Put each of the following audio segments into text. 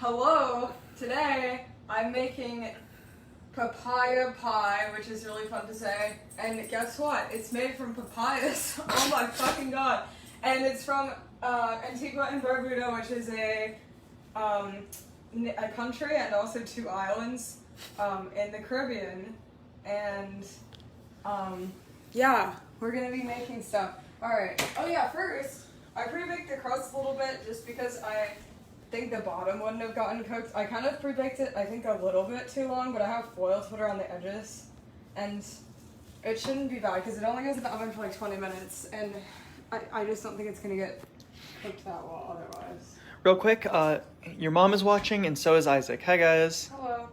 Hello! Today I'm making papaya pie, which is really fun to say. And guess what? It's made from papayas. Oh my fucking god. And it's from Antigua and Barbuda, which is a country and also two islands in the Caribbean. And yeah, we're gonna be making stuff. Alright. Oh yeah, first, I pre-baked the crust a little bit just because I think the bottom wouldn't have gotten cooked. I kind of pre-baked it, I think, a little bit too long, but I have foil to put around the edges. And it shouldn't be bad because it only goes in the oven for like 20 minutes. And I just don't think it's going to get cooked that well otherwise. Real quick, your mom is watching and so is Isaac. Hi, guys. Hello.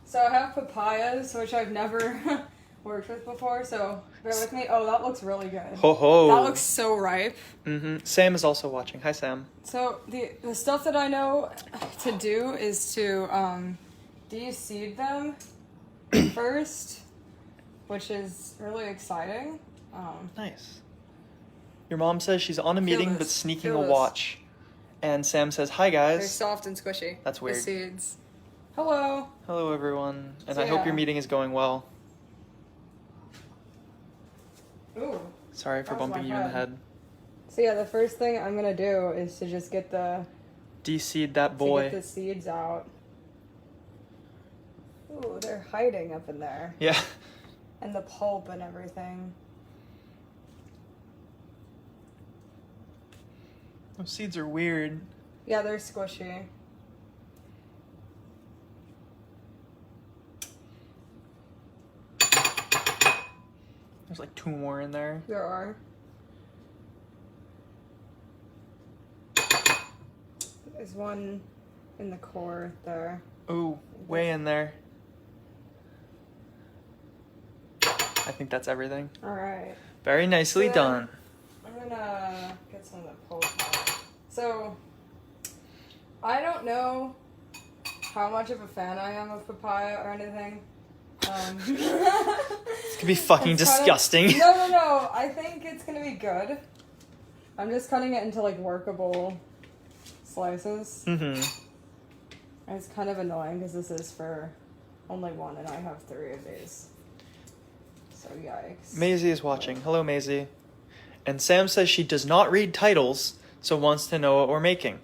So I have papayas, which I've never worked with before, so bear with me. Oh, that looks really good. Ho ho. That looks so ripe. Sam is also watching. Hi, Sam. So the stuff that I know to do is to de-seed them first, which is really exciting. Nice. Your mom says she's on a meeting but sneaking a watch. And Sam says, hi, guys. They're soft and squishy. That's weird. The seeds. Hello. Hello, everyone. And So, I hope yeah. your meeting is going well. Ooh. Sorry for That was bumping my you in the head. head. So yeah, the first thing I'm gonna do is to just get the De-seed that boy. to get the seeds out. Ooh, they're hiding up in there. Yeah. And the pulp and everything. Those seeds are weird. Yeah, they're squishy. There's like two more in there. There are. There's one in the core there. Ooh, way in there. I think that's everything. Alright. Very nicely So, done. I'm gonna get some of the pulp out. So, I don't know how much of a fan I am of papaya or anything. This could be fucking disgusting. No. I think it's gonna be good. I'm just cutting it into like workable slices. Mm-hmm. And it's kind of annoying because this is for only one and I have 3 of these. So yikes. Maisie is watching. Hello, Maisie. And Sam says she does not read titles, so wants to know what we're making.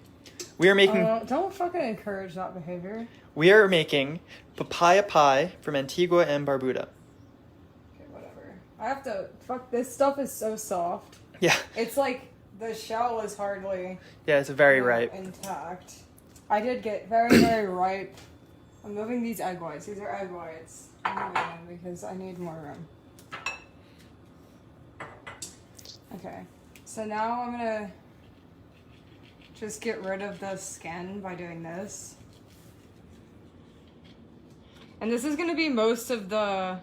We are making... Don't fucking encourage that behavior. We are making papaya pie from Antigua and Barbuda. Okay, whatever. I have to... Fuck, this stuff is so soft. Yeah. It's like the shell is hardly... Yeah, it's very ripe. Intact. I did get very, very ripe. I'm moving these egg whites. These are egg whites. I'm moving them because I need more room. Okay. So now I'm gonna just get rid of the skin by doing this. And this is gonna be most of the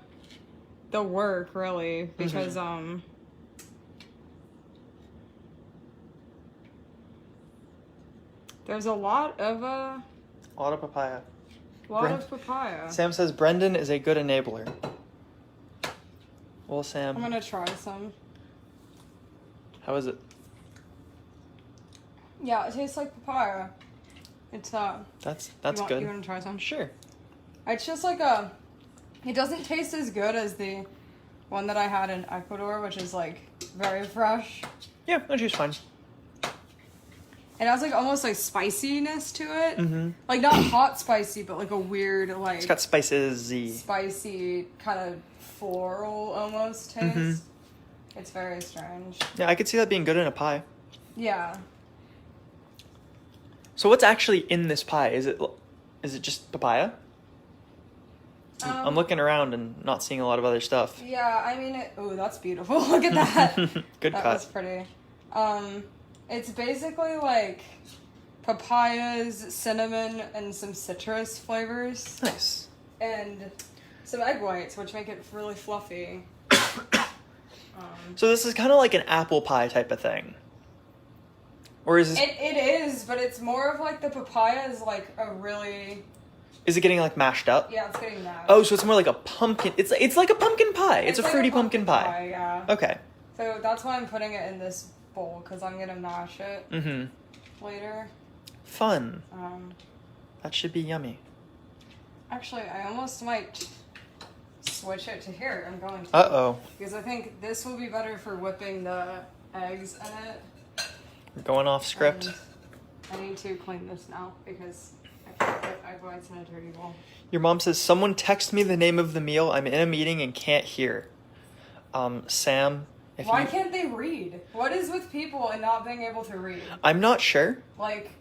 work, really, because there's a lot of papaya. of papaya. Sam says Brendan is a good enabler. Well, Sam, I'm gonna try some. how is it? Yeah, it tastes like papaya. It's That's you good. You wanna try some? Sure. It's just like it doesn't taste as good as the one that I had in Ecuador, which is like very fresh. Yeah, no, she's fine. It has like almost like spiciness to it. Mm-hmm. Like not hot spicy, but like a weird like It's got spices. spicy kind of floral almost taste. Mhm. It's very strange. Yeah, I could see that being good in a pie. Yeah. So what's actually in this pie? Is it just papaya? I'm looking around and not seeing a lot of other stuff. Yeah, I mean, oh, that's beautiful. Look at that. Good that cut. was pretty. It's basically like papayas, cinnamon, and some citrus flavors. Nice. And some egg whites, which make it really fluffy. So this is kind of like an apple pie type of thing. Or is this... It is, but it's more of like the papaya is like a really... Is it getting like mashed up? Yeah, it's getting mashed. Oh, so it's more like a pumpkin. It's like a pumpkin pie. It's a like fruity pumpkin pie. Yeah. Okay. So that's why I'm putting it in this bowl, because I'm going to mash it Mm-hmm. later. Fun. That should be yummy. Actually, I almost might switch it to here. I'm going to. Uh-oh. Because I think this will be better for whipping the eggs in it. We're going off script. And I need to clean this now because I can't put egg whites in a dirty bowl. Your mom says, someone text me the name of the meal. I'm in a meeting and can't hear. Sam, if Why you... can't they read? What is with people and not being able to read? I'm not sure. Like,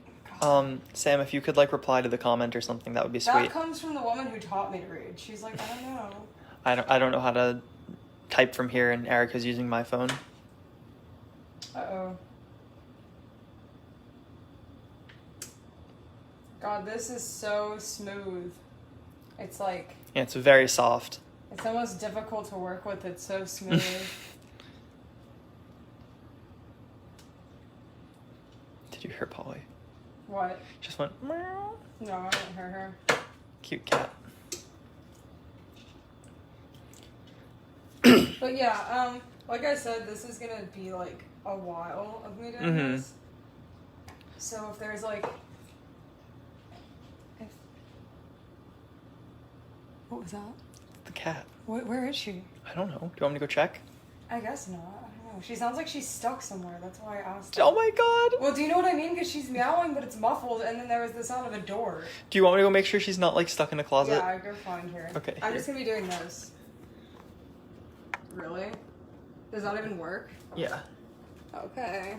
Sam, if you could, like, reply to the comment or something, that would be sweet. that comes from the woman who taught me to read. She's like, I don't know. I don't know how to type from here, and Erica's using my phone. Uh-oh. God, this is so smooth. It's like... Yeah, it's very soft. It's almost difficult to work with. It's so smooth. Did you hear Polly? What? Just went, meow. No, I didn't hear her. Cute cat. But yeah, like I said, this is gonna be like a while of me doing this. So if there's like... What was that? The cat. Where is she? I don't know. Do you want me to go check? I guess not. I don't know. She sounds like she's stuck somewhere. That's why I asked her. Oh my god! Well, do you know what I mean? Because she's meowing, but it's muffled, and then there was the sound of a door. Do you want me to go make sure she's not, like, stuck in a closet? Yeah, I go find her. Okay, I'm here. just gonna be doing this. Really? Does that even work? Yeah. Okay.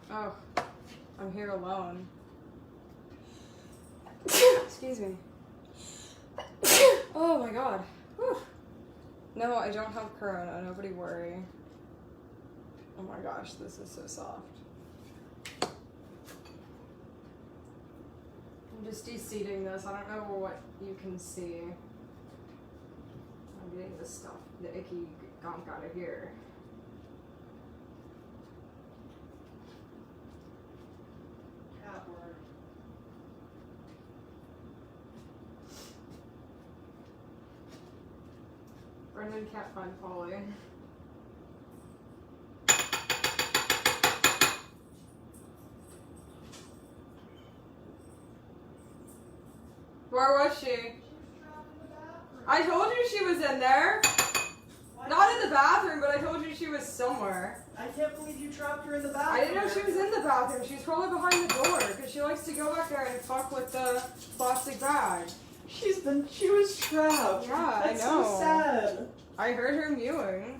Oh, I'm here alone. Excuse me. Oh my god. Whew. No, I don't have corona. Nobody worry. Oh my gosh, this is so soft. I'm just de-seeding this. I don't know what you can see. I'm getting this stuff, the icky gunk out of here. Cat word. Brendan can't find Polly. Where was she? I told you she was in there. Not in the bathroom, but I told you she was somewhere. I can't believe you trapped her in the bathroom. I didn't know she was in the bathroom. She's probably behind the door because she likes to go back there and fuck with the plastic bag. She was trapped. Yeah, That's I know. so sad. I heard her mewing.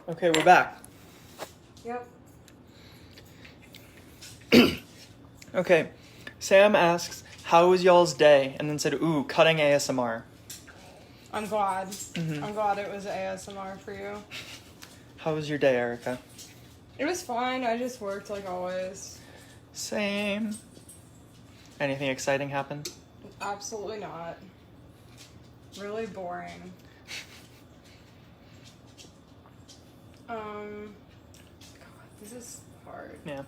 Okay, we're back. Yep. Okay, Sam asks, how was y'all's day? And then said, ooh, cutting ASMR. I'm glad. I'm glad it was ASMR for you. How was your day, Erica? It was fine. I just worked like always. Same. Anything exciting happen? Absolutely not. Really boring. God, this is hard. Yeah.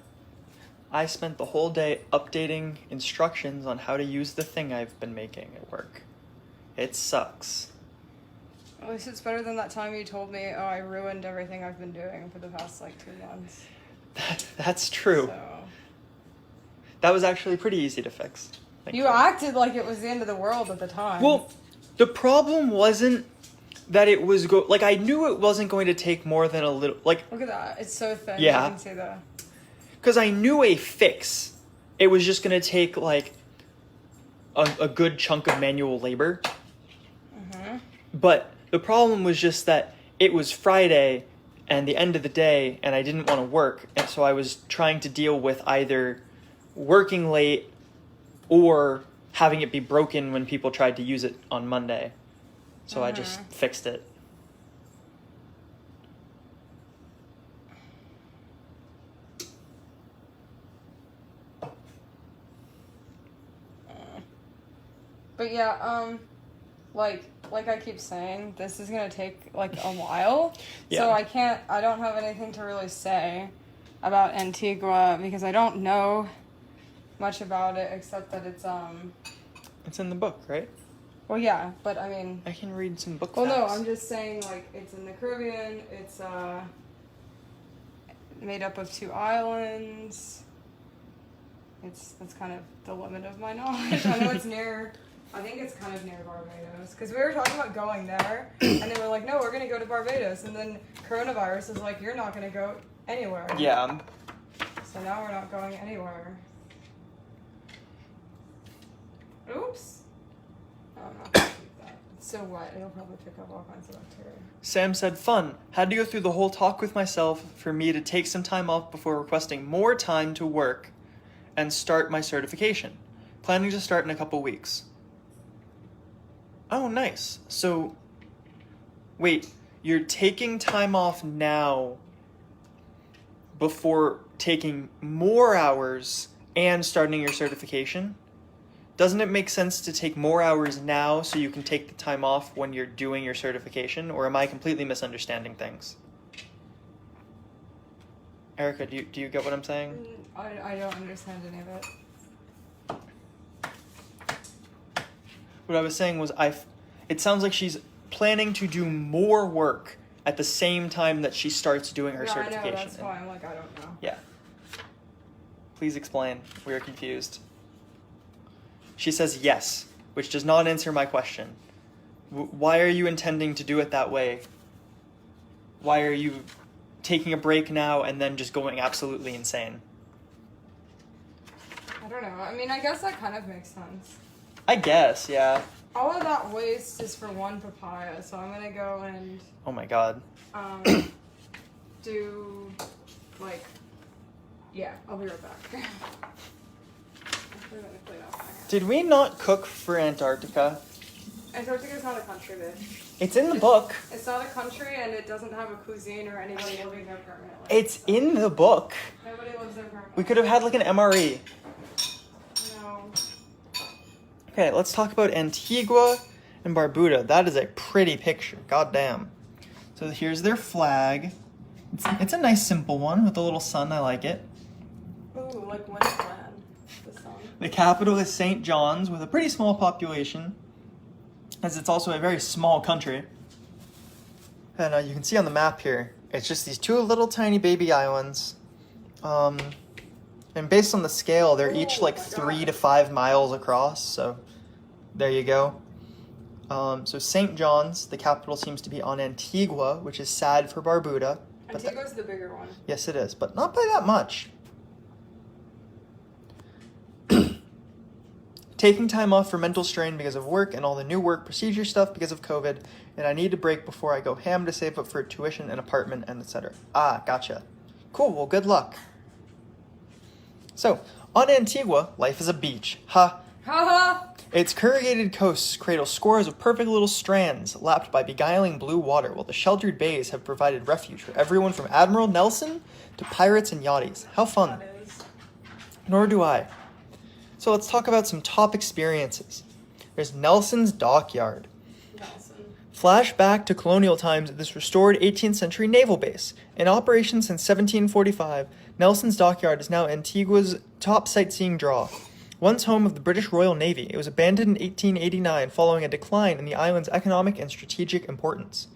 I spent the whole day updating instructions on how to use the thing I've been making at work. It sucks. At least it's better than that time you told me, oh, I ruined everything I've been doing for the past, like, 2 months. That's true. So. That was actually pretty easy to fix. You acted like it was the end of the world at the time. Well, the problem wasn't that it was like I knew it wasn't going to take more than a little, like, look at that. It's so thin. Yeah. You can see that. because I knew a fix. It was just going to take like a good chunk of manual labor. But the problem was just that it was Friday and the end of the day, and I didn't want to work, and so I was trying to deal with either working late or having it be broken when people tried to use it on Monday. So I just fixed it. But yeah, like I keep saying, this is gonna take like a while. Yeah. So I don't have anything to really say about Antigua because I don't know much about it except that It's in the book, right? Well, yeah, but I mean... I can read some book Well, no, facts. I'm just saying, like, it's in the Caribbean. It's, made up of 2 islands. That's kind of the limit of my knowledge. I know it's near... I think it's kind of near Barbados. Because we were talking about going there, and they were like, no, we're going to go to Barbados. And then coronavirus is like, you're not going to go anywhere. Yeah. So now we're not going anywhere. Oops. Oh, I'm not going to keep that. It's so wet, it'll probably pick up all kinds of bacteria. Sam said, fun. Had to go through the whole talk with myself for me to take some time off before requesting more time to work and start my certification. Planning to start in a couple weeks. Oh, nice. So, wait, you're taking time off now before taking more hours and starting your certification? Doesn't it make sense to take more hours now so you can take the time off when you're doing your certification? Or am I completely misunderstanding things? Erica, do you get what I'm saying? I don't understand any of it. What I was saying was it sounds like she's planning to do more work at the same time that she starts doing her certification. I know, that's why I'm like, I don't know. Yeah. Please explain. We are confused. She says yes, which does not answer my question. Why are you intending to do it that way? Why are you taking a break now and then just going absolutely insane? I don't know. I mean, I guess that kind of makes sense. I guess, yeah. All of that waste is for 1 papaya, so I'm gonna go and Oh my god. do like, yeah, I'll be right back. Did we not cook for Antarctica? Antarctica is not a country, babe. It's in the book. It's not a country, and it doesn't have a cuisine or anybody living there permanently. It's in the book. Nobody lives there permanently. We could have had like an MRE. No. Okay, let's talk about Antigua and Barbuda. That is a pretty picture. God damn. So here's their flag. It's a nice simple one with a little sun. I like it. Ooh, like Wind's Plan. The song. The capital is St. John's with a pretty small population, as it's also a very small country. And you can see on the map here, it's just these 2 little tiny baby islands. And based on the scale, they're each like 3 to 5 miles across, so there you go. So St. John's, the capital seems to be on Antigua, which is sad for Barbuda. Antigua's the bigger one. Yes, it is, but not by that much. Taking time off for mental strain because of work and all the new work procedure stuff because of COVID, and I need a break before I go ham to save up for tuition and apartment and etc. Ah, gotcha. Cool, well, good luck. So, on Antigua, life is a beach. Ha! Haha! Its corrugated coasts cradle scores of perfect little strands, lapped by beguiling blue water, while the sheltered bays have provided refuge for everyone from Admiral Nelson to pirates and yachties. How fun. That is. Nor do I. So let's talk about some top experiences. There's Nelson's Dockyard. Nelson. Flashback to colonial times at this restored 18th century naval base. In operation since 1745, Nelson's Dockyard is now Antigua's top sightseeing draw. Once home of the British Royal Navy, it was abandoned in 1889 following a decline in the island's economic and strategic importance.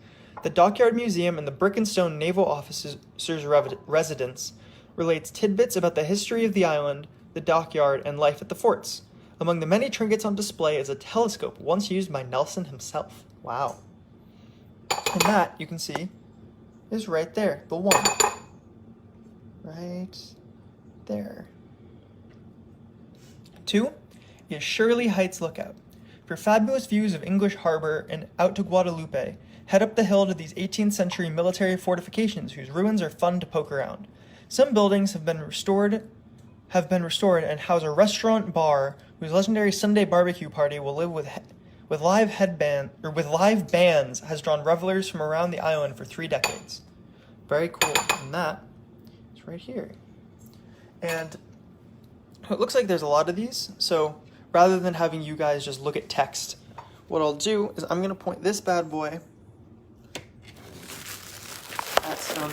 The Dockyard Museum and the Brick and Stone Naval Officers' Residence relates tidbits about the history of the island, the dockyard, and life at the forts. Among the many trinkets on display is a telescope once used by Nelson himself. Wow. And that, you can see, is right there, the one. Right there. 2 is Shirley Heights Lookout. For fabulous views of English Harbor and out to Guadalupe, head up the hill to these 18th century military fortifications whose ruins are fun to poke around. Some buildings have been restored and house a restaurant bar whose legendary Sunday barbecue party will live with live bands has drawn revelers from around the island for 3 decades. Very cool. And that is right here. And it looks like there's a lot of these, so rather than having you guys just look at text, what I'll do is I'm going to point this bad boy at some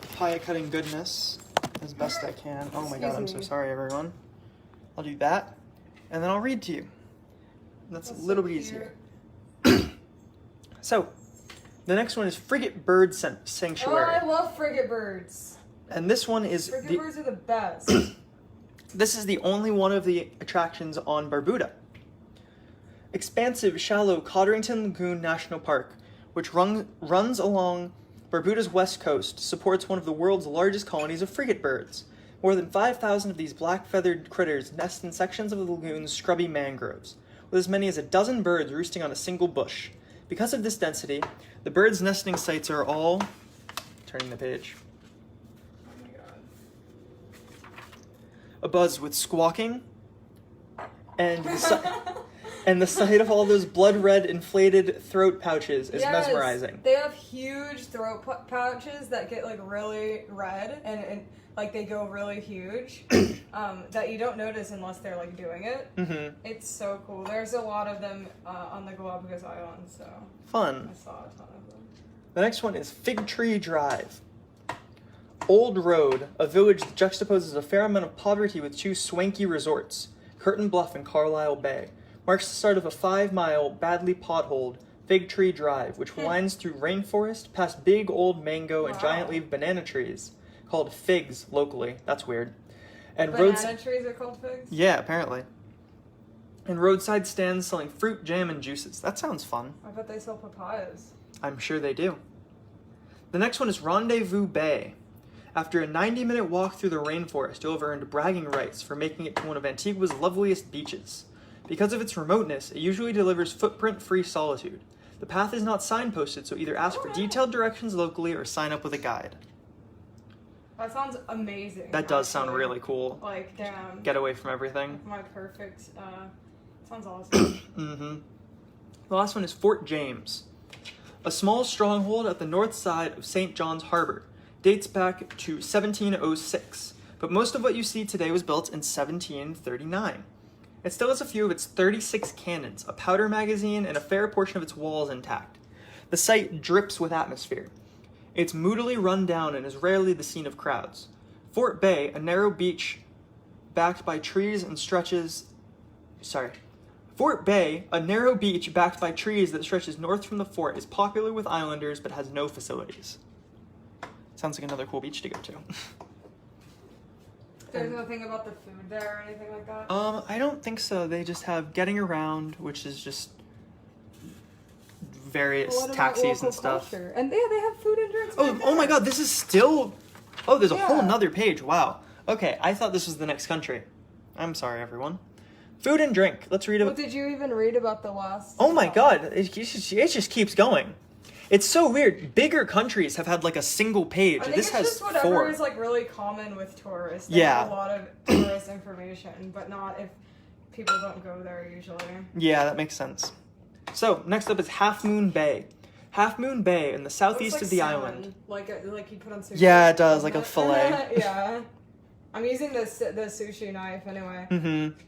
papaya cutting goodness as best I can. Oh my god, I'm so sorry, everyone. I'll do that, and then I'll read to you. That's a That's little so bit cute. easier. So, the next one is Frigate Bird Oh, Sanctuary. I love frigate birds. And this one is Frigate birds are the best. this is the only one of the attractions on Barbuda. Expansive, shallow Codrington Lagoon National Park, which runs along Barbuda's west coast, supports one of the world's largest colonies of frigate birds. More than 5,000 of these black-feathered critters nest in sections of the lagoon's scrubby mangroves, with as many as a dozen birds roosting on a single bush. Because of this density, the birds' nesting sites are all... Turning the page. Oh my god. Abuzz with squawking, and the sight of all those blood-red inflated throat pouches is Yes, mesmerizing. They have huge throat pouches that get like really red and like they go really huge that you don't notice unless they're like doing it. Mm-hmm. It's so cool. There's a lot of them on the Galapagos Islands, so Fun. I saw a ton of them. The next one is Fig Tree Drive. Old Road, a village that juxtaposes a fair amount of poverty with two swanky resorts, Curtain Bluff and Carlisle Bay, marks the start of a 5-mile, badly potholed Fig Tree Drive, which winds through rainforest past big old mango and giant leaf banana trees, called figs locally. That's weird. And Banana trees are called figs? Yeah, apparently. And roadside stands selling fruit, jam, and juices. That sounds fun. I bet they sell papayas. I'm sure they do. The next one is Rendezvous Bay. After a 90-minute walk through the rainforest, you'll have earned bragging rights for making it to one of Antigua's loveliest beaches. Because of its remoteness, it usually delivers footprint-free solitude. The path is not signposted, so either ask for detailed directions locally or sign up with a guide. That sounds amazing. That does sound actually. really cool. Like, damn. Get away from everything. My perfect, sounds awesome. Mm-hmm. The last one is Fort James. A small stronghold at the north side of St. John's Harbor. Dates back to 1706, but most of what you see today was built in 1739. It still has a few of its 36 cannons, a powder magazine, and a fair portion of its walls intact. The site drips with atmosphere. It's moodily run down and is rarely the scene of crowds. Fort Bay, a narrow beach backed by trees and stretches... Fort Bay, a narrow beach backed by trees that stretches north from the fort, is popular with islanders but has no facilities. Sounds like another cool beach to go to. There's nothing about the food there or anything like that? I don't think so. They just have getting around, which is just various What about taxis local and stuff. culture? And yeah, they have food and drinks. Oh, right oh my there. god, this is still... Oh, there's a whole Yeah. nother page. Wow. Okay, I thought this was the next country. I'm sorry, everyone. Food and drink. Let's read Well, about... did you even read about the last? Oh my god, it just keeps going. It's so weird. Bigger countries have had like a single page. I think This it's has just whatever 4. is like really common with tourists. They Yeah. have a lot of tourist information, but not if people don't go there usually. Yeah, that makes sense. So, next up is Half Moon Bay. Half Moon Bay in the southeast Looks of the like salmon, island. like you put on sushi. Yeah, it does, doesn't like a fillet. Yeah. I'm using the sushi knife anyway, Mm-hmm.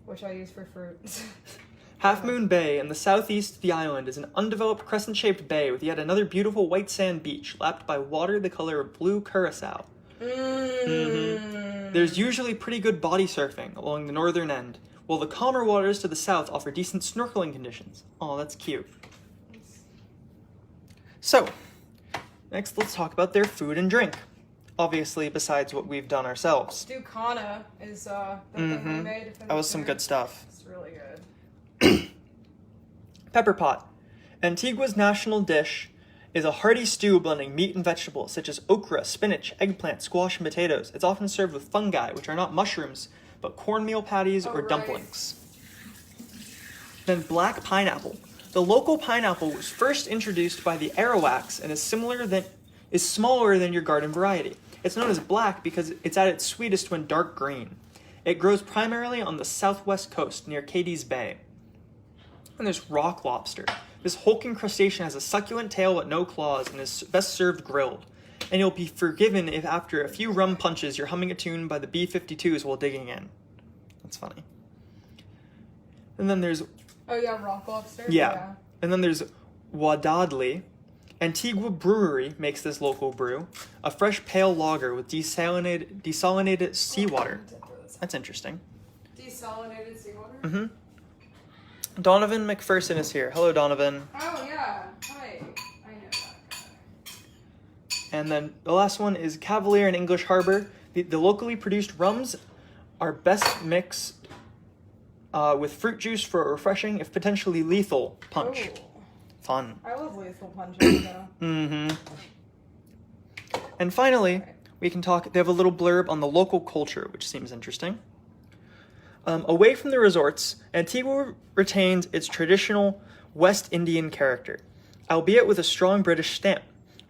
which I use for fruit. Half Moon Bay in the southeast of the island is an undeveloped crescent-shaped bay with yet another beautiful white sand beach lapped by water the color of blue curacao. There's usually pretty good body surfing along the northern end, while the calmer waters to the south offer decent snorkeling conditions. Oh, that's cute. So, next let's talk about their food and drink. Obviously, besides what we've done ourselves. Ducana is the thing we made. That was some good stuff. It's really good. Pepper pot. Antigua's national dish is a hearty stew blending meat and vegetables such as okra, spinach, eggplant, squash, and potatoes. It's often served with fungi, which are not mushrooms, but cornmeal patties or right. dumplings. Then black pineapple. The local pineapple was first introduced by the Arawaks and is smaller than your garden variety. It's known as black because it's at its sweetest when dark green. It grows primarily on the southwest coast near Cadiz Bay. And there's rock lobster. This hulking crustacean has a succulent tail but no claws and is best served grilled. And you'll be forgiven if after a few rum punches you're humming a tune by the B-52s while digging in. That's funny. And then there's... Oh yeah, rock lobster. Yeah. And then there's Wadadli. Antigua Brewery makes this local brew. A fresh pale lager with desalinated seawater. That's interesting. Desalinated seawater? Mm-hmm. Donovan McPherson is here. Hello, Donovan. Oh, yeah. Hi. I know that guy. And then the last one is Cavalier in English Harbor. The locally produced rums are best mixed with fruit juice for a refreshing, if potentially lethal, punch. Ooh. Fun. I love lethal punches, though. Mm-hmm. And finally, we can talk, they have a little blurb on the local culture, which seems interesting. Away from the resorts, Antigua retains its traditional West Indian character, albeit with a strong British stamp.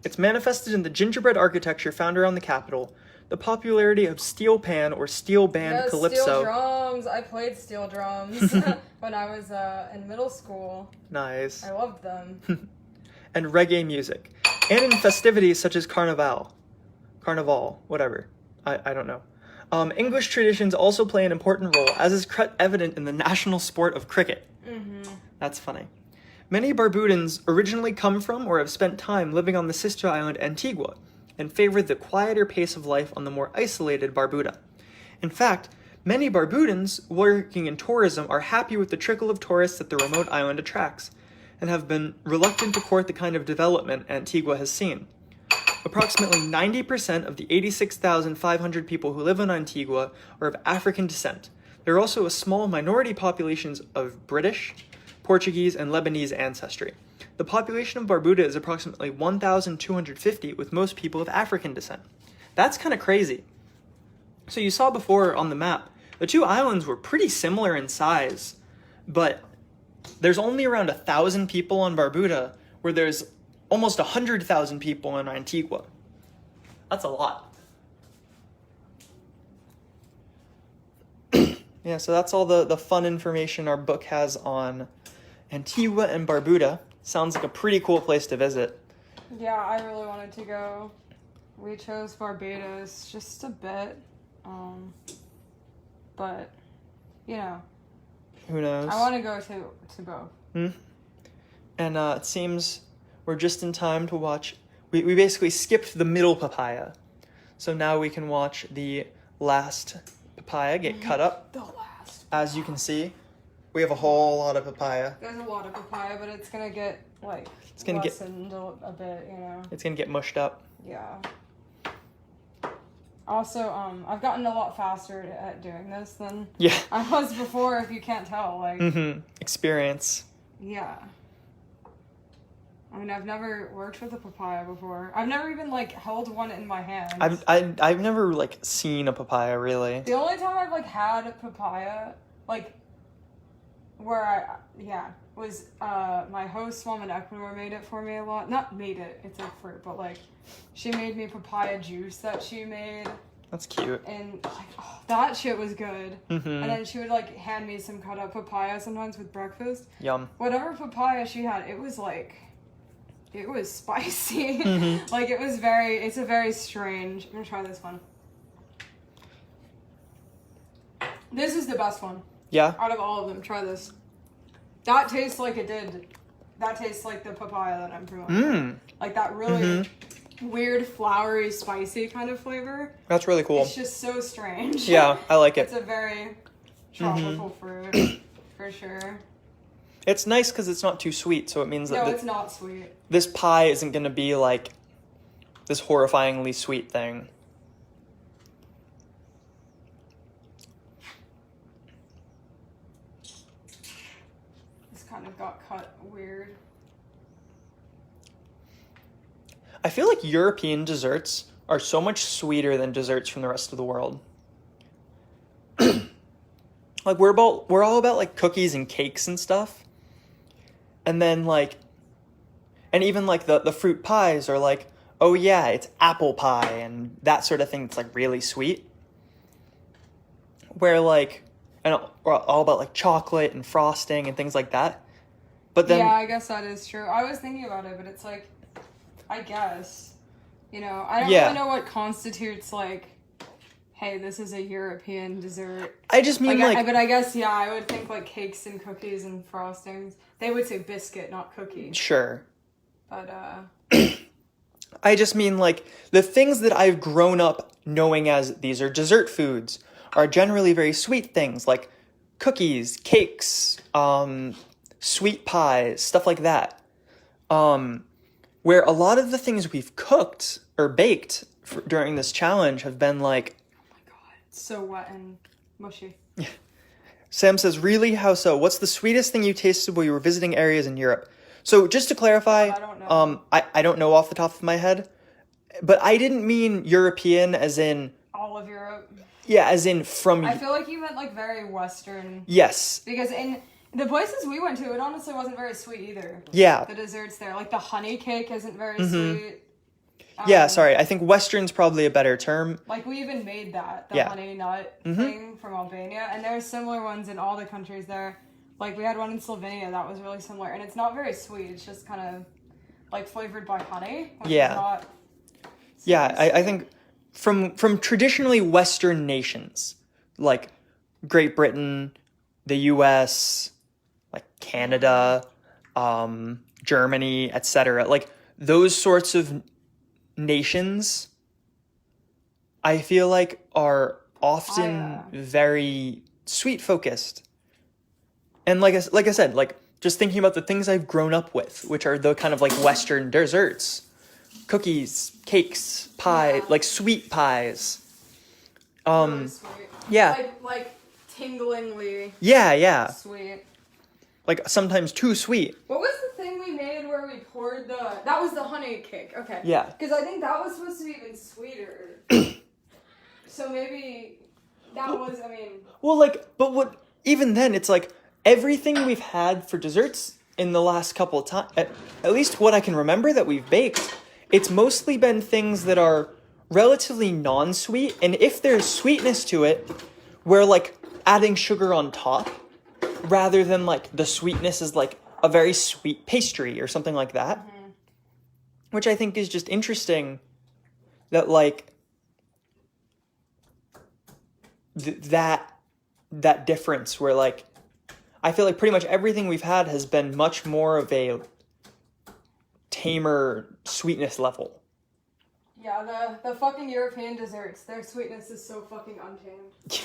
It's manifested in the gingerbread architecture found around the capital, the popularity of steel pan or steel band calypso. Steel drums. I played steel drums when I was in middle school. Nice. I loved them. And reggae music. And in festivities such as Carnival, whatever. I don't know. English traditions also play an important role, as is evident in the national sport of cricket. Mm-hmm. That's funny. Many Barbudans originally come from or have spent time living on the sister island Antigua and favored the quieter pace of life on the more isolated Barbuda. In fact, many Barbudans working in tourism are happy with the trickle of tourists that the remote island attracts and have been reluctant to court the kind of development Antigua has seen. Approximately 90% of the 86,500 people who live in Antigua are of African descent. There are also a small minority populations of British, Portuguese, and Lebanese ancestry. The population of Barbuda is approximately 1,250, with most people of African descent. That's kind of crazy. So you saw before on the map, the two islands were pretty similar in size, but there's only around 1,000 people on Barbuda, where there's almost 100,000 people in Antigua. That's a lot. Yeah, so that's all the fun information our book has on Antigua and Barbuda. Sounds like a pretty cool place to visit. Yeah, I really wanted to go. We chose Barbados just a bit. But, you know. Who knows? I want to go to both. And it seems we're just in time to watch. We basically skipped the middle papaya. So now we can watch the last papaya get cut up. The last. As you can see, we have a whole lot of papaya. There's a lot of papaya, but it's going to get, like, lessened a bit, you know. It's going to get mushed up. Yeah. Also, I've gotten a lot faster at doing this than I was before, if you can't tell. Like, Experience. Yeah. I mean, I've never worked with a papaya before. I've never even, like, held one in my hands. I've never, like, seen a papaya, really. The only time I've, like, had a papaya, like, where was my host mom in Ecuador made it for me a lot. Not made it, it's a fruit, but, like, she made me papaya juice that she made. That's cute. And, like, oh, that shit was good. And then she would, like, hand me some cut up papaya sometimes with breakfast. Yum. Whatever papaya she had, it was, like, it was spicy. Like, it's a very strange. I'm gonna try this one. This is the best one. Yeah? Out of all of them, try this. That tastes like it did. That tastes like the papaya that I'm promoting. Like that really weird, flowery, spicy kind of flavor. That's really cool. It's just so strange. Yeah, I like it. It's a very tropical fruit, for sure. It's nice because it's not too sweet, so it means that it's not sweet. This pie isn't going to be like this horrifyingly sweet thing. This kind of got cut weird. I feel like European desserts are so much sweeter than desserts from the rest of the world. Like we're all about like cookies and cakes and stuff. And then like, and even like the fruit pies are like, oh yeah, it's apple pie and that sort of thing. It's like really sweet. Where like, and we're all about like chocolate and frosting and things like that. But then, yeah, I guess that is true. I was thinking about it, but it's like, I guess, you know, I don't really know what constitutes like, hey, this is a European dessert. I just mean like but I guess, yeah, I would think like cakes and cookies and frostings. They would say biscuit, not cookie. Sure. But, I just mean like the things that I've grown up knowing as these are dessert foods are generally very sweet things like cookies, cakes, sweet pies, stuff like that. Where a lot of the things we've cooked or baked during this challenge have been like, Oh my god, it's so wet and mushy. Sam says, really? How so? What's the sweetest thing you tasted while you were visiting areas in Europe? So just to clarify, I don't know. I don't know off the top of my head, but I didn't mean European as in, All of Europe. yeah, as in from, I feel like you meant like very Western. yes. Because in the places we went to, it honestly wasn't very sweet either. Yeah. The desserts there, like the honey cake isn't very Mm-hmm. sweet. Yeah, sorry. I think Western's probably a better term. Like we even made that, the Yeah. honey nut Mhm. thing from Albania. And there's similar ones in all the countries there. Like we had one in Slovenia that was really similar. And it's not very sweet. It's just kind of like flavored by honey. Which Yeah. Is not Yeah, super I sweet. think from traditionally Western nations, like Great Britain, the US, like Canada, Germany, etc. Like those sorts of nations, I feel like are often very sweet focused. And like I said, like just thinking about the things I've grown up with, which are the kind of like Western desserts, cookies, cakes, pie, Yeah. like sweet pies. Really sweet. Yeah. Like tinglingly Yeah. sweet. Like sometimes too sweet. What was the thing we made where we poured that was the honey cake. Okay. Yeah. Because I think that was supposed to be even sweeter. So maybe that was, I mean... Well, like, but what, even then, it's like everything we've had for desserts in the last couple of times, at least what I can remember that we've baked, it's mostly been things that are relatively non-sweet. And if there's sweetness to it, we're like adding sugar on top rather than like the sweetness is like a very sweet pastry or something like that. Mm-hmm. Which I think is just interesting that like that difference where like I feel like pretty much everything we've had has been much more of a tamer sweetness level. Yeah, the fucking European desserts, their sweetness is so fucking untamed.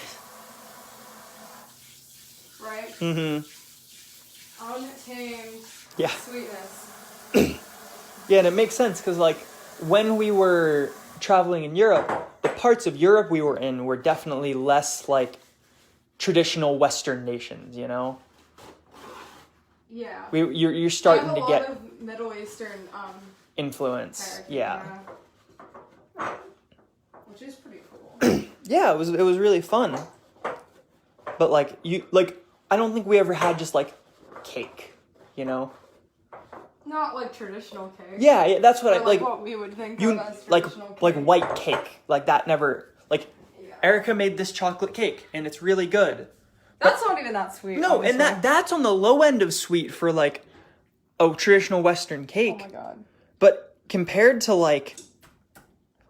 Right? Mm-hmm. Untamed Yeah. sweetness. Yeah, and it makes sense because like when we were traveling in Europe, the parts of Europe we were in were definitely less like traditional Western nations, you know? Yeah. You're starting to get a lot of Middle Eastern influence. heritage, Yeah. Which is pretty cool. Yeah, it was really fun. But like I don't think we ever had just like cake, you know? Not like traditional cake. Yeah, that's what Or, I like. what we would think You of as like traditional like cake. white cake, like that never like. Yeah. Erica made this chocolate cake and it's really good. That's not even that sweet. No, honestly. and that's on the low end of sweet for like a traditional Western cake. Oh my god. But compared to like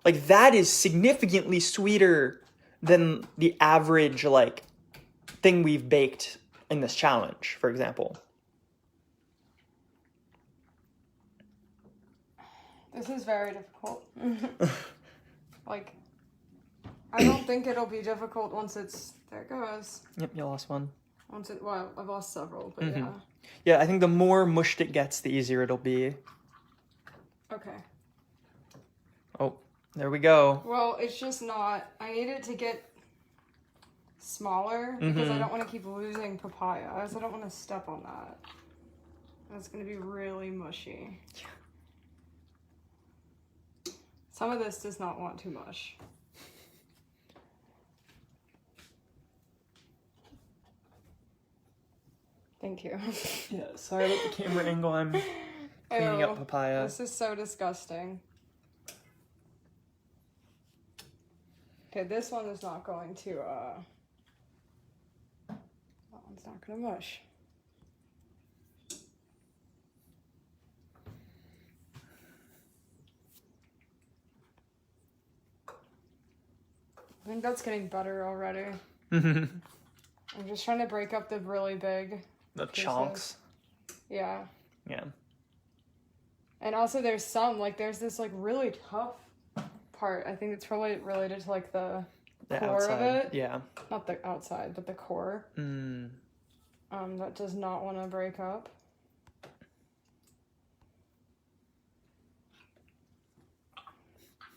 that is significantly sweeter than the average like thing we've baked in this challenge, for example. This is very difficult. Like, I don't think it'll be difficult once it's... There it goes. Yep, you lost one. Once it... Well, I've lost several, but Mhm. yeah. Yeah, I think the more mushed it gets, the easier it'll be. Okay. Oh, there we go. Well, it's just not... I need it to get smaller because I don't want to keep losing papaya. I also don't want to step on that. That's going to be really mushy. Some of this does not want too much. Thank you. Yeah, sorry about the camera angle. I'm cleaning Ew, up papaya. This is so disgusting. Okay, this one is not going to, that one's not gonna mush. I think that's getting better already. the I'm just trying to break up the really big chunks. Yeah. Yeah. And also there's there's this like really tough part. I think it's probably related to like the core outside. of it. Yeah. Not the outside, but the core. Mm. that does not want to break up.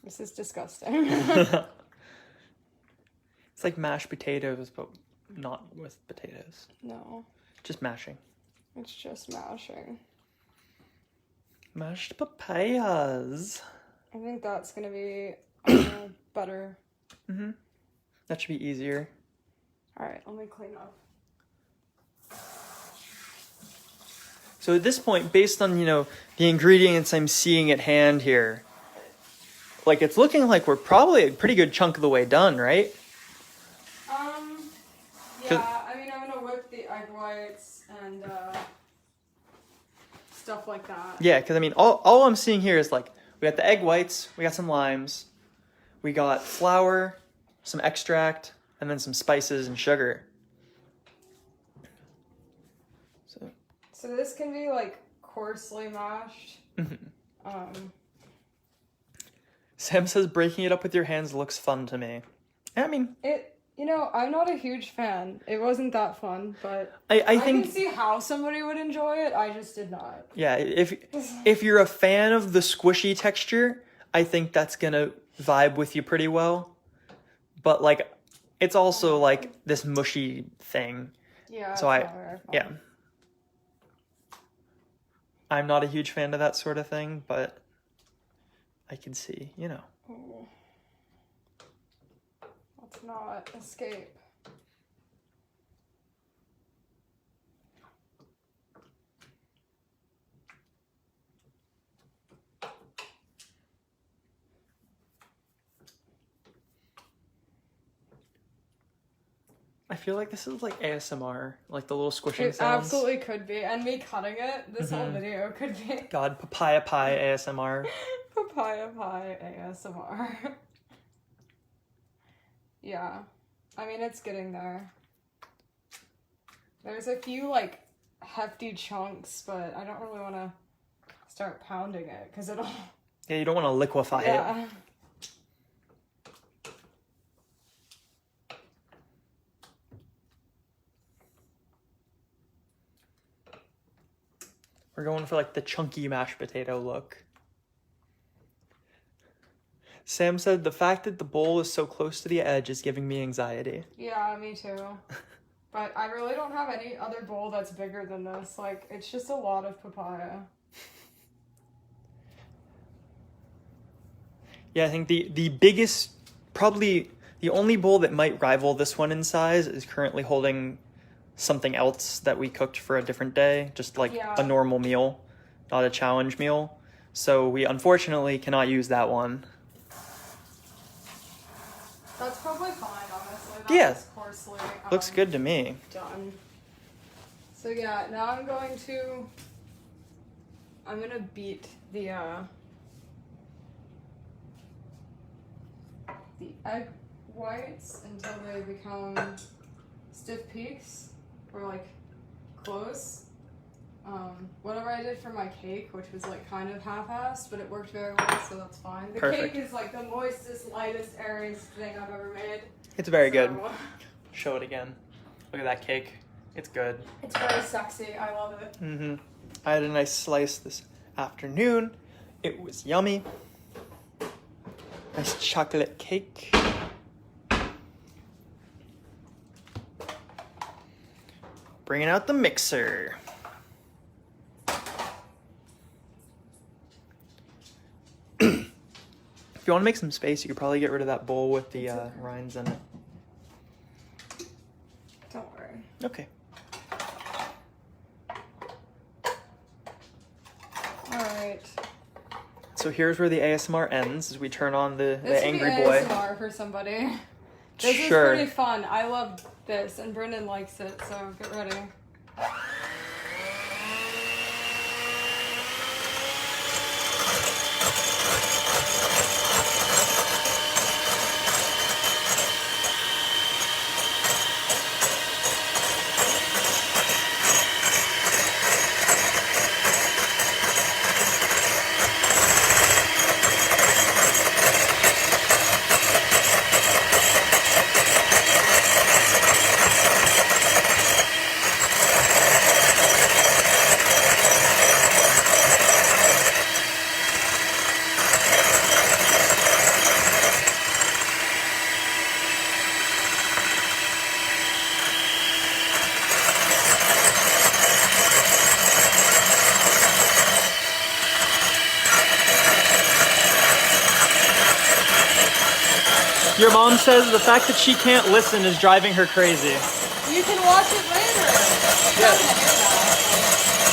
This is disgusting. It's like mashed potatoes, but not with potatoes. No, Just mashing. it's just mashing. Mashed papayas. I think that's gonna be better. Mm-hmm. That should be easier. All right, let me clean up. So at this point, based on, the ingredients I'm seeing at hand here, like it's looking like we're probably a pretty good chunk of the way done, right? Yeah, I mean, I'm gonna whip the egg whites and stuff like that. Yeah, because I mean, all I'm seeing here is like, we got the egg whites, we got some limes, we got flour, some extract, and then some spices and sugar. So this can be like coarsely mashed. Sam says breaking it up with your hands looks fun to me. I mean, I'm not a huge fan. It wasn't that fun, but I think can see how somebody would enjoy it. I just did not. Yeah, if you're a fan of the squishy texture, I think that's gonna vibe with you pretty well. But like, it's also like this mushy thing. Yeah. So I'm not a huge fan of that sort of thing, but I can see, Oh. Let's not escape. I feel like this is like ASMR, like the little squishing It sounds. absolutely could be, and me cutting it. This whole video could be. God, Papaya Pie ASMR. Papaya Pie ASMR. Yeah. I mean, it's getting there. There's a few, like, hefty chunks, but I don't really want to start pounding it, because it'll... Yeah, you don't want to liquefy it. We're going for like the chunky mashed potato look. Sam said the fact that the bowl is so close to the edge is giving me anxiety. Yeah, me too. But I really don't have any other bowl that's bigger than this. Like, it's just a lot of papaya. Yeah, I think the biggest, probably the only bowl that might rival this one in size is currently holding something else that we cooked for a different day, just like a normal meal, not a challenge meal. So we unfortunately cannot use that one. That's probably fine, honestly. Yeah. Coarsely, Looks good to me. Done. So yeah, now I'm gonna beat the egg whites until they become stiff peaks or like close. Whatever I did for my cake, which was like kind of half-assed, but it worked very well, so that's fine. The Perfect. cake is like the moistest, lightest, airiest thing I've ever made. It's very good. Show it again. Look at that cake. It's good. It's very sexy. I love it. Mm-hmm. I had a nice slice this afternoon. It was yummy. Nice chocolate cake. Bringing out the mixer. If you want to make some space, you could probably get rid of that bowl with the rinds in it. Don't worry. Okay. Alright. So here's where the ASMR ends, as we turn on the This angry would be boy. ASMR for somebody. This Sure. is pretty fun. I love this, and Brendan likes it, so get ready. Your mom says the fact that she can't listen is driving her crazy. You can watch it later. She's not gonna hear that.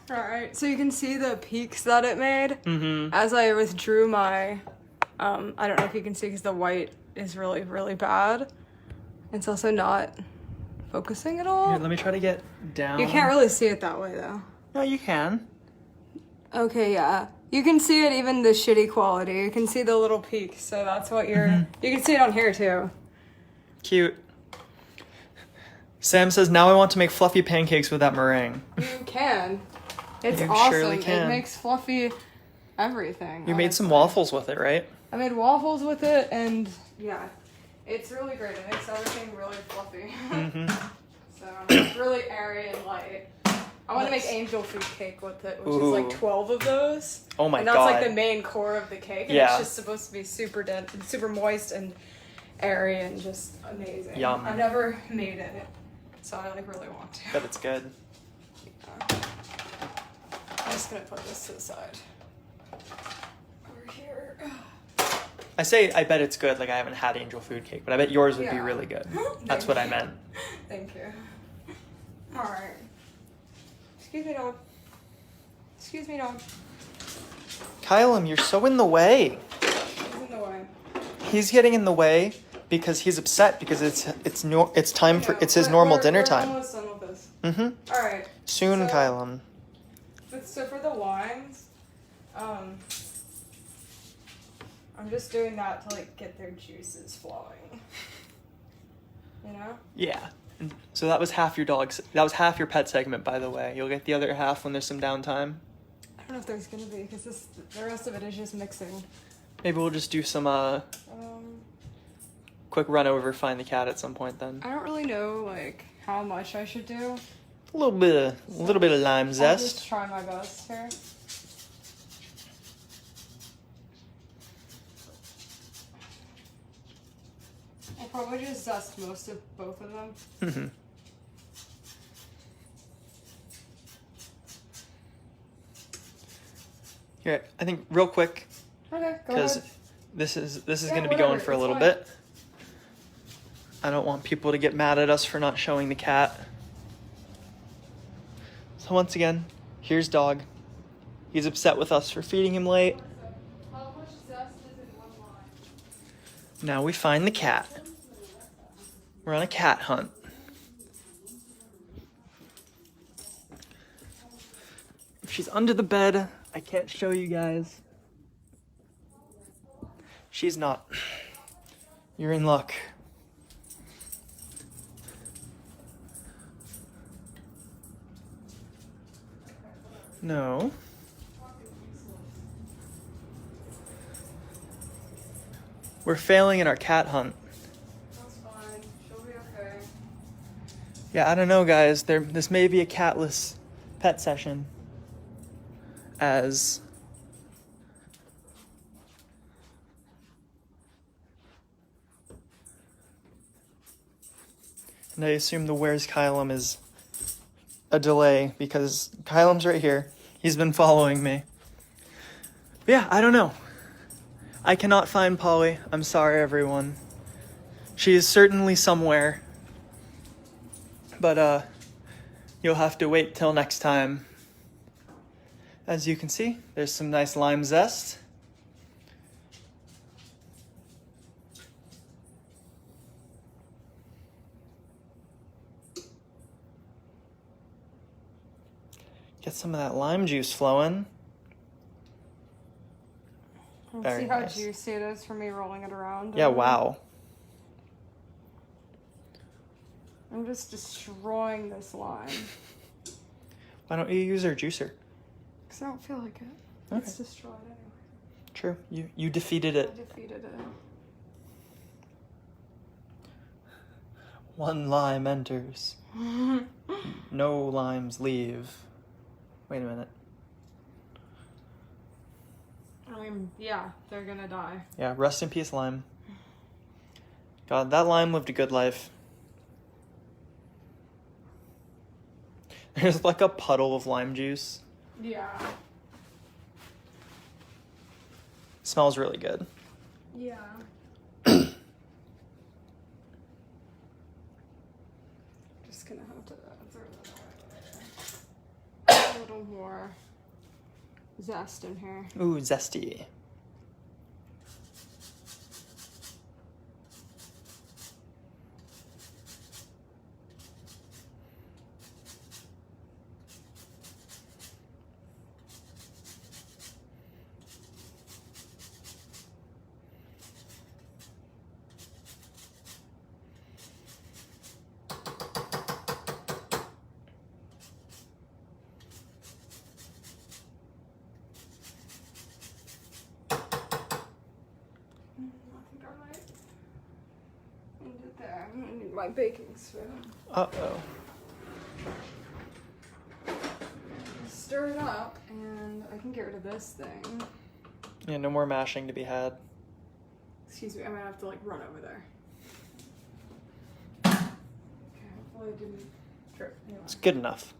Alright, so you can see the peaks that it made as I withdrew my, I don't know if you can see because the white is really, really bad. It's also not focusing at all. Here, let me try to get down. You can't really see it that way though. No, you can. Okay, yeah. You can see it even the shitty quality. You can see the little peaks, so that's what you're... You can see it on here too. Cute. Sam says, now I want to make fluffy pancakes with that meringue. You can. It's You awesome. surely can. It makes fluffy everything. You made some waffles with it, right? I made waffles with it, and yeah, it's really great. It makes everything really fluffy. So it's really airy and light. I want to make angel food cake with it, which is like 12 of those. Oh my And that's god. like the main core of the cake, and Yeah. it's just supposed to be super dense, super moist and airy and just amazing. Yum. I've never made it, so I like really want to. Bet it's good. I'm just gonna put this to the side. Over here. I say I bet it's good, like I haven't had angel food cake, but I bet yours would be Yeah. really good. That's what I meant. Thank you. Alright. Excuse me, dog. Excuse me, dog. Kylam, you're so in the way. He's in the way. He's getting in the way because he's upset because it's time for it's his normal dinner We're time. almost done with this. Mm-hmm. Alright. Soon, So- Kylam. So for the limes, I'm just doing that to like get their juices flowing. You know? Yeah. So that was half your that was half your pet segment, by the way. You'll get the other half when there's some downtime. I don't know if there's gonna be because the rest of it is just mixing. Maybe we'll just do some Um, quick run over, find the cat at some point then. I don't really know like how much I should do. A little bit of lime I'll zest. just try my best here. I'll probably just zest most of both of them. Mm-hmm. Here, I think real quick, Okay, go because ahead. this is Yeah, going to be going whatever, for a it's little fine. bit. I don't want people to get mad at us for not showing the cat. So once again, here's Dog. He's upset with us for feeding him late. How much zest is in one line? Now we find the cat. We're on a cat hunt. If she's under the bed, I can't show you guys. She's not. You're in luck. No. We're failing in our cat hunt. That's fine. She'll be okay. Yeah, I don't know, guys. This may be a catless pet session. And I assume the where's Kylam is a delay because Kylam's right here. He's been following me. But yeah, I don't know. I cannot find Polly. I'm sorry, everyone. She is certainly somewhere. But you'll have to wait till next time. As you can see, there's some nice lime zest. Get some of that lime juice flowing. Very See how nice. juicy it is for me rolling it around? Yeah, wow. I'm just destroying this lime. Why don't you use our juicer? Because I don't feel like it. Okay. It's destroyed anyway. True. You defeated it. I defeated it. One lime enters. No limes leave. Wait a minute. I mean, yeah, they're gonna die. Yeah, rest in peace, lime. God, that lime lived a good life. There's like a puddle of lime juice. Yeah. Smells really good. Yeah. Just gonna have to throw that away. A little more zest in here. Ooh, zesty. I'm gonna need my baking spoon. Uh-oh. Stir it up, and I can get rid of this thing. Yeah, no more mashing to be had. Excuse me, I might have to like run over there. Okay, hopefully I didn't trip. Anyway. It's good enough.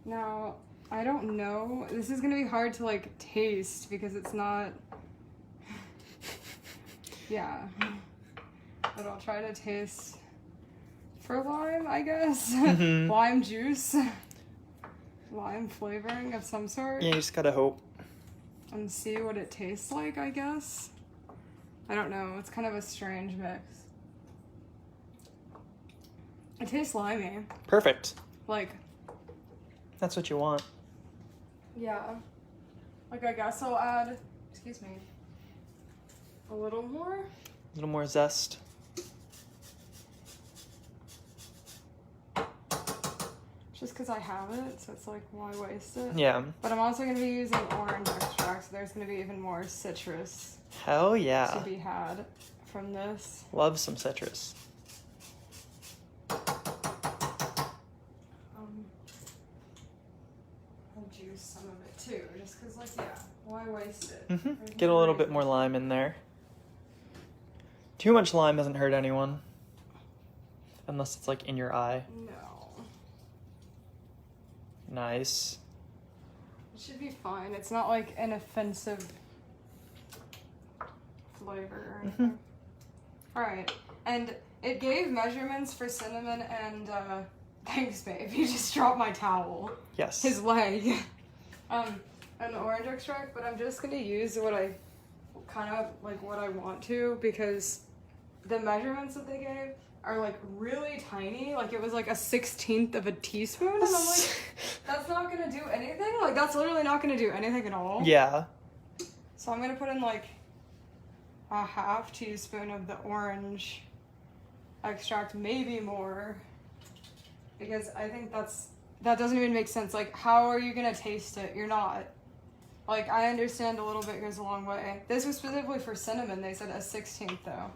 Now, I don't know. This is gonna be hard to like taste because it's not. Yeah. But I'll try to taste for lime, I guess. Mhm. Lime juice. Lime flavoring of some sort. Yeah, you just gotta hope. And see what it tastes like, I guess. I don't know. It's kind of a strange mix. It tastes limey. Perfect. Like, That's what you want. yeah. Like, I guess I'll add, excuse me, a little more. A little more zest. Just because I have it, so it's like, why waste it? Yeah. But I'm also going to be using orange extract, so there's going to be even more citrus Hell to yeah. be had from this. Love some citrus. I'll juice some of it too, just because, like, yeah, why waste it? Mm-hmm. There's Get a no little bit reason. more lime in there. Too much lime doesn't hurt anyone. Unless it's like in your eye. No. Nice. It should be fine. It's not like an offensive flavor or anything. Alright. And it gave measurements for cinnamon and thanks babe. You just dropped my towel. Yes. His leg. And orange extract, but I'm just gonna use what I kind of like what I want to because the measurements that they gave are like really tiny. Like it was like a 1/16 of a teaspoon, and I'm like, that's not gonna do anything. Like that's literally not gonna do anything at all. Yeah. So I'm gonna put in like a 1/2 teaspoon of the orange extract, maybe more, because I think that doesn't even make sense. Like, how are you gonna taste it? You're not. Like, I understand a little bit goes a long way. This was specifically for cinnamon. They said a 1/16 though.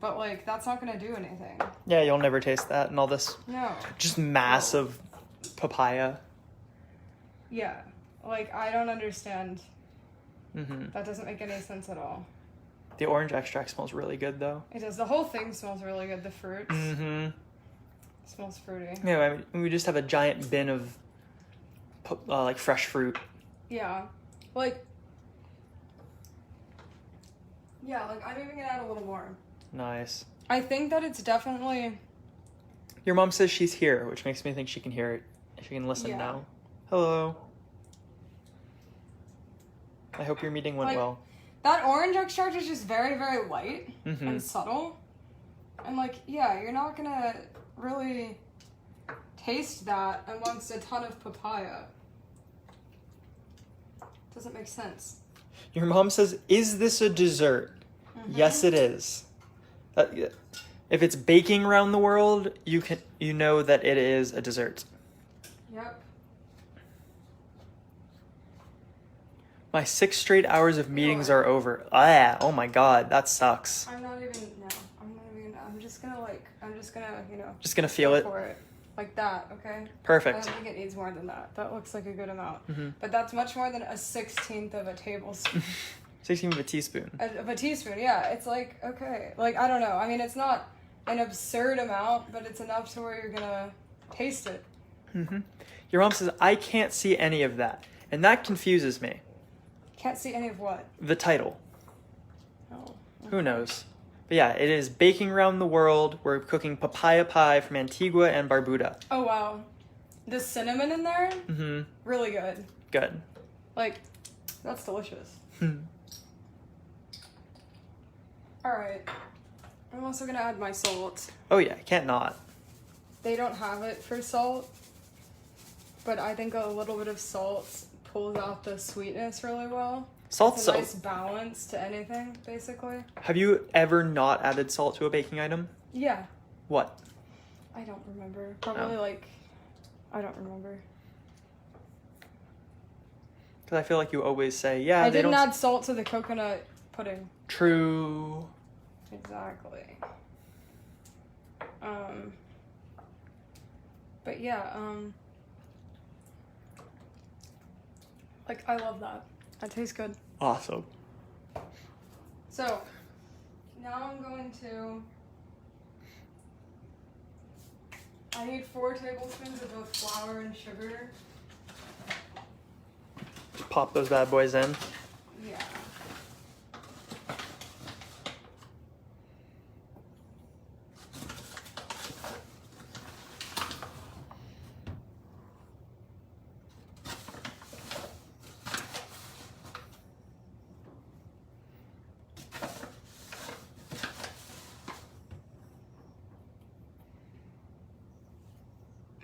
But, like, that's not going to do anything. Yeah, you'll never taste that and all this No. just mass of papaya. Yeah. Like, I don't understand. Mm-hmm. That doesn't make any sense at all. The orange extract smells really good, though. It does. The whole thing smells really good. The fruits. Mm-hmm. It smells fruity. Yeah, I mean, we just have a giant bin of, like, fresh fruit. Yeah. Like, yeah, like, I'm even going to add a little more. Nice. I think that it's definitely... Your mom says she's here, which makes me think she can hear it. She can listen Yeah. now. Hello. I hope your meeting went Like, well. That orange extract is just very, very light Mm-hmm. and subtle. And, like, yeah, you're not going to really taste that amongst a ton of papaya? Doesn't make sense. Your mom says, "Is this a dessert?" Yes, it is. If it's baking around the world, you know that it is a dessert. Yep. My 6 straight hours of meetings are over. Oh my god, that sucks. I'm not even, no. I'm just gonna, Just gonna feel go it. for it. Like that, okay? I Perfect. don't think it needs more than that. That looks like a good amount. Mm-hmm. But that's much more than a 1/16 of a tablespoon. 16 of a teaspoon. Of a teaspoon, yeah. It's like, okay. Like, I don't know. I mean, it's not an absurd amount, but it's enough to where you're gonna taste it. Mm-hmm. Your mom says, "I can't see any of that." And that confuses me. Can't see any of what? The title. Oh. Who knows? But yeah, it is Baking Around the World. We're cooking papaya pie from Antigua and Barbuda. Oh, wow. The cinnamon in there? Mm-hmm. Really good. Good. Like, that's delicious. Hmm. Alright. I'm also gonna add my salt. Oh yeah, can't not. They don't have it for salt, but I think a little bit of salt pulls out the sweetness really well. Salt's It's a so... nice balance to anything, basically. Have you ever not added salt to a baking item? Yeah. What? I don't remember. Probably I don't remember. Because I feel like you always say, yeah, I they didn't don't... add salt to the coconut pudding. True. Exactly. But yeah, like, I love that. That tastes good. Awesome. So, now I'm going to... I need 4 tablespoons of both flour and sugar. Pop those bad boys in. Yeah.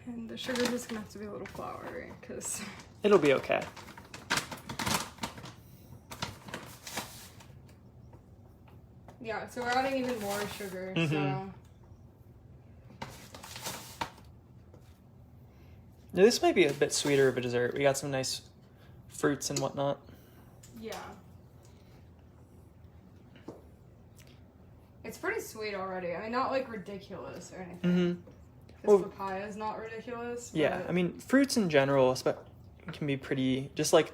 And the sugar's just gonna have to be a little floury, because... It'll be okay. Yeah, so we're adding even more sugar, Mhm. so... Now, this might be a bit sweeter of a dessert. We got some nice fruits and whatnot. Yeah. It's pretty sweet already. I mean, not like ridiculous or anything. Mm-hmm. Because Well, papaya is not ridiculous. yeah, but I mean, fruits in general can be pretty, just like,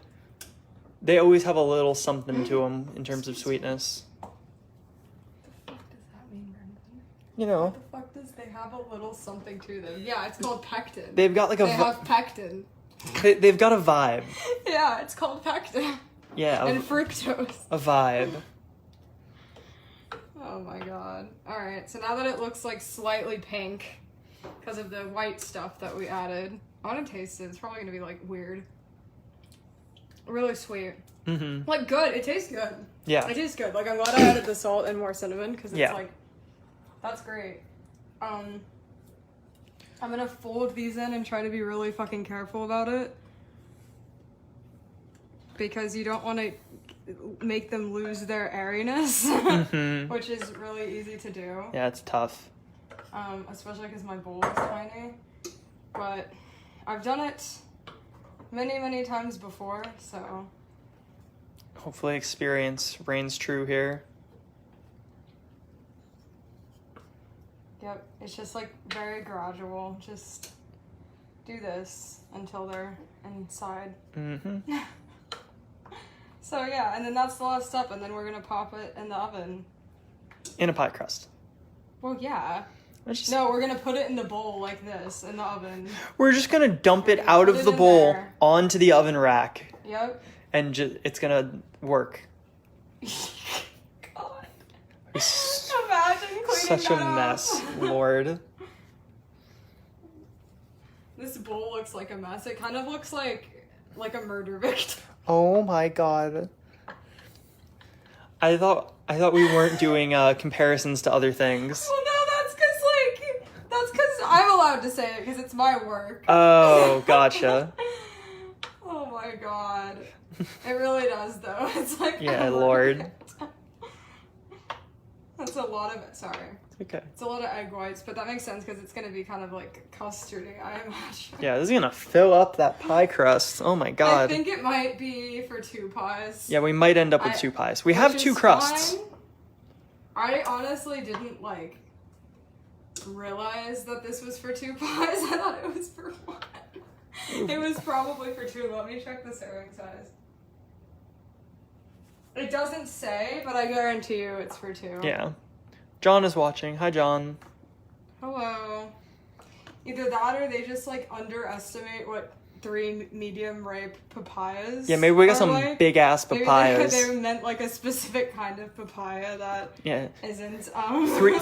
they always have a little something to them in terms of sweetness. What the fuck does that mean, Brendan? You know, What the fuck does they have a little something to them? Yeah, it's called pectin. they've got like They have pectin. they've got a vibe. Yeah, it's called pectin. Yeah, And fructose. a vibe. Oh my god. Alright, so now that it looks like slightly pink because of the white stuff that we added, I want to taste it. It's probably going to be like weird. Really sweet. Mm-hmm. Like good. It tastes good. Yeah. It tastes good. Like I'm glad I added the salt and more cinnamon because it's like, that's great. I'm going to fold these in and try to be really fucking careful about it. Because you don't want to make them lose their airiness, Mm-hmm. which is really easy to do. Yeah, it's tough. Especially because my bowl is tiny. But I've done it many, many times before, so... Hopefully experience reigns true here. Yep, it's just like very gradual. Just do this until they're inside. Mm-hmm. So yeah, and then that's the last step, and then we're gonna pop it in the oven. In a pie crust. Well, yeah. No, we're gonna put it in the bowl like this in the oven. We're just gonna dump it We're out gonna of put the it in bowl there. onto the oven rack, Yep. and it's gonna work. God. It's Imagine cleaning such a that up. mess, Lord. This bowl looks like a mess. It kind of looks like a murder victim. Oh my god. I thought we weren't doing comparisons to other things. Well, no, that's because I'm a allowed to say it because it's my work. Oh, gotcha. Oh my god. It really does though. It's like Yeah, Lord. That's a lot of it. Sorry. Okay. It's a lot of egg whites, but that makes sense because it's gonna be kind of like custardy, I imagine. Yeah, this is gonna fill up that pie crust. Oh my god. I think it might be for 2 pies. Yeah, we might end up with 2 pies. We have which 2 is crusts. fine. I honestly didn't like realize that this was for 2 pies. I thought it was for 1. It was probably for 2. Let me check the serving size. It doesn't say, but I guarantee you it's for 2. Yeah. John is watching. Hi, John. Hello. Either that or they just like underestimate what 3 medium ripe papayas. Yeah, maybe we got are some like. big ass Maybe papayas. they meant like a specific kind of papaya that Yeah. isn't.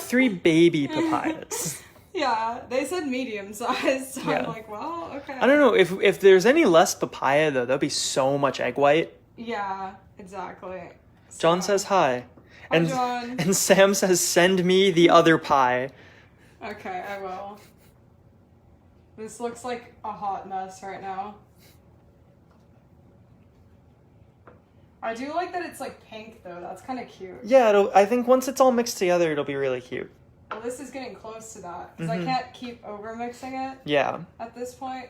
Three baby papayas. Yeah, they said medium size, so Yeah. I'm like, well, okay. I don't know if there's any less papaya though. That'd be so much egg white. Yeah, exactly. John So- says hi. Hi, And John. and Sam says send me the other pie. Okay, I will. This looks like a hot mess right now. I do like that it's like pink though. That's kind of cute. Yeah, I think once it's all mixed together, it'll be really cute. Well, this is getting close to that because Mhm. I can't keep over mixing it Yeah. at this point.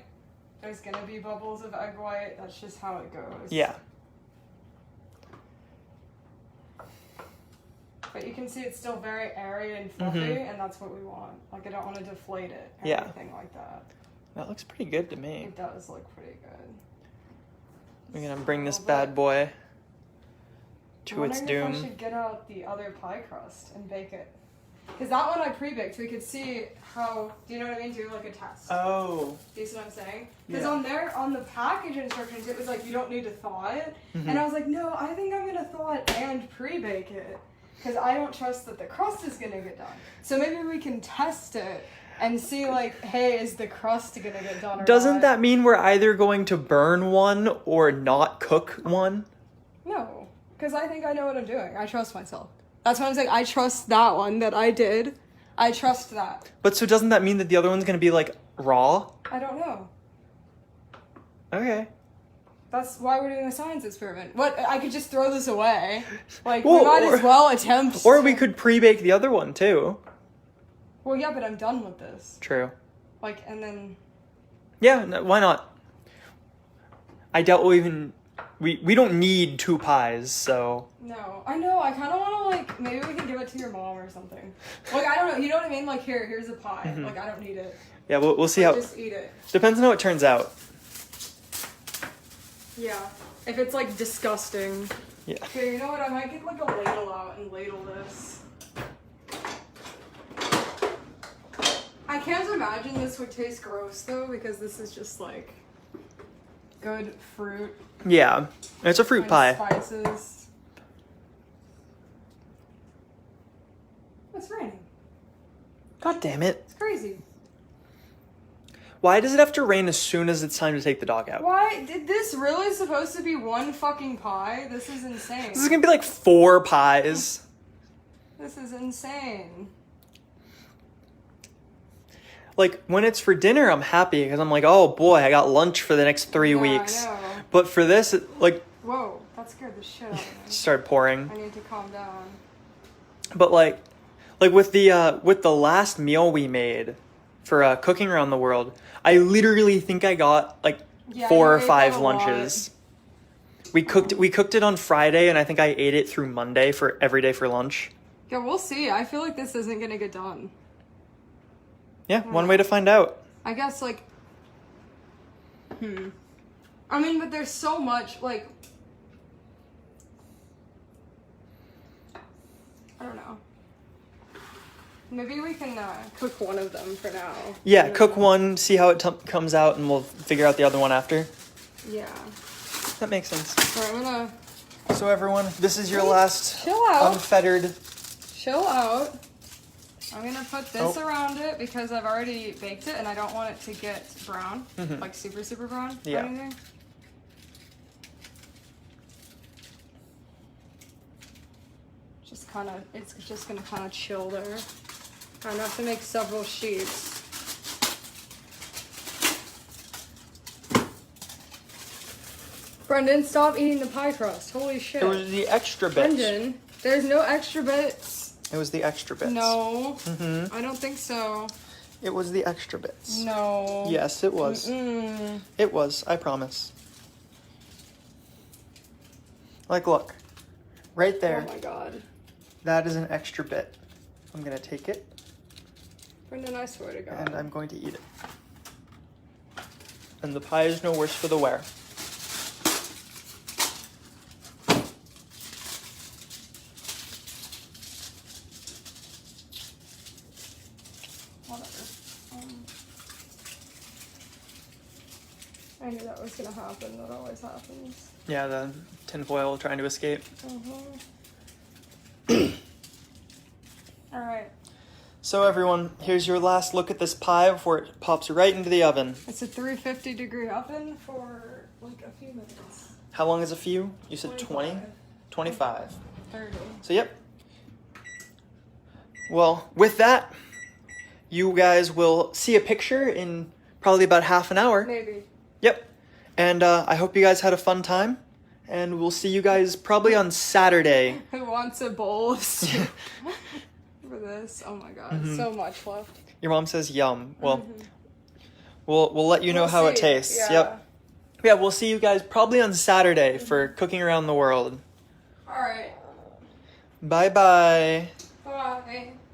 There's gonna be bubbles of egg white. That's just how it goes. Yeah. But you can see it's still very airy and fluffy, and that's what we want. Like, I don't want to deflate it or Yeah. anything like that. That looks pretty good to me. It does look pretty good. We're gonna bring this So, bad boy I'm to its wondering if I doom. should get out the other pie crust and bake it. Because that one I pre-baked, we could see how, do you know what I mean? Do like a test. Oh. Do you see what I'm saying? Because Yeah. on the package instructions, it was like, you don't need to thaw it. Mhm. And I was like, no, I think I'm going to thaw it and pre-bake it. Because I don't trust that the crust is going to get done. So maybe we can test it and see, like, hey, is the crust going to get done or Doesn't not? that mean we're either going to burn one or not cook one? No. Because I think I know what I'm doing. I trust myself. That's why I'm saying I trust that one that I did. I trust that. But so doesn't that mean that the other one's gonna be like raw? I don't know. Okay. That's why we're doing a science experiment. What? I could just throw this away. Like, Well, we might as well attempt. Or we could pre-bake the other one too. Well, yeah, but I'm done with this. True. Like, and then. Yeah, no, why not? I doubt we'll even... We don't need 2 pies, so... No. I know, I kind of want to, like, maybe we can give it to your mom or something. Like, I don't know, you know what I mean? Like, here's a pie. Mhm. Like, I don't need it. Yeah, we'll see Like, how... just eat it. Depends on how it turns out. Yeah. If it's, like, disgusting. Yeah. Okay, you know what? I might get, like, a ladle out and ladle this. I can't imagine this would taste gross, though, because this is just, like, good fruit. Yeah. It's a fruit and pie. Spices. It's raining. God damn it. It's crazy. Why does it have to rain as soon as it's time to take the dog out? Why did this really supposed to be one fucking pie? This is insane. This is gonna be like 4 pies. This is insane. Like, when it's for dinner, I'm happy because I'm like, oh boy, I got lunch for the next 3 Yeah, weeks. I know. But for this, like, Whoa, that scared the shit out of me. started pouring. I need to calm down. But like with the last meal we made for cooking around the world, I literally think I got like Yeah, 4 you or ate 5 that a lunches. We cooked it on Friday, and I think I ate it through Monday for every day for lunch. Yeah, we'll see. I feel like this isn't gonna get done. Yeah, one way to find out. I guess, like... I mean, but there's so much, like... I don't know. Maybe we can cook one of them for now. Yeah, cook one, see how it comes out, and we'll figure out the other one after. Yeah. That makes sense. Alright, I'm gonna So everyone, this is your last chill out. unfettered. Chill out. I'm gonna put this Oh. around it because I've already baked it and I don't want it to get brown. Mhm. Like super, super brown Yeah. or anything. It's just gonna kind of chill there. I have to make several sheets. Brendan, stop eating the pie crust. Holy shit. It was the extra bits. Brendan, there's no extra bits. It was the extra bits. No. Mm-hmm. I don't think so. It was the extra bits. No. Yes, it was. Mm-mm. It was, I promise. Like, look. Right there. Oh my god. That is an extra bit. I'm going to take it. Brendan, I swear to God. And I'm going to eat it. And the pie is no worse for the wear. Whatever. I knew that was gonna happen. That always happens. Yeah, the tinfoil trying to escape. Alright. So everyone, here's your last look at this pie before it pops right into the oven. It's a 350-degree oven for like a few minutes. How long is a few? You said 20? 25. 30. So yep. Well, with that, you guys will see a picture in probably about half an hour. Maybe. Yep. And I hope you guys had a fun time. And we'll see you guys probably on Saturday. Who wants a bowl of soup for this? Oh my god, so much left. Your mom says yum. Well, we'll let you know We'll how it see. tastes. Yeah. Yep. Yeah, we'll see you guys probably on Saturday for Cooking Around the World. Alright. Bye-bye. Bye.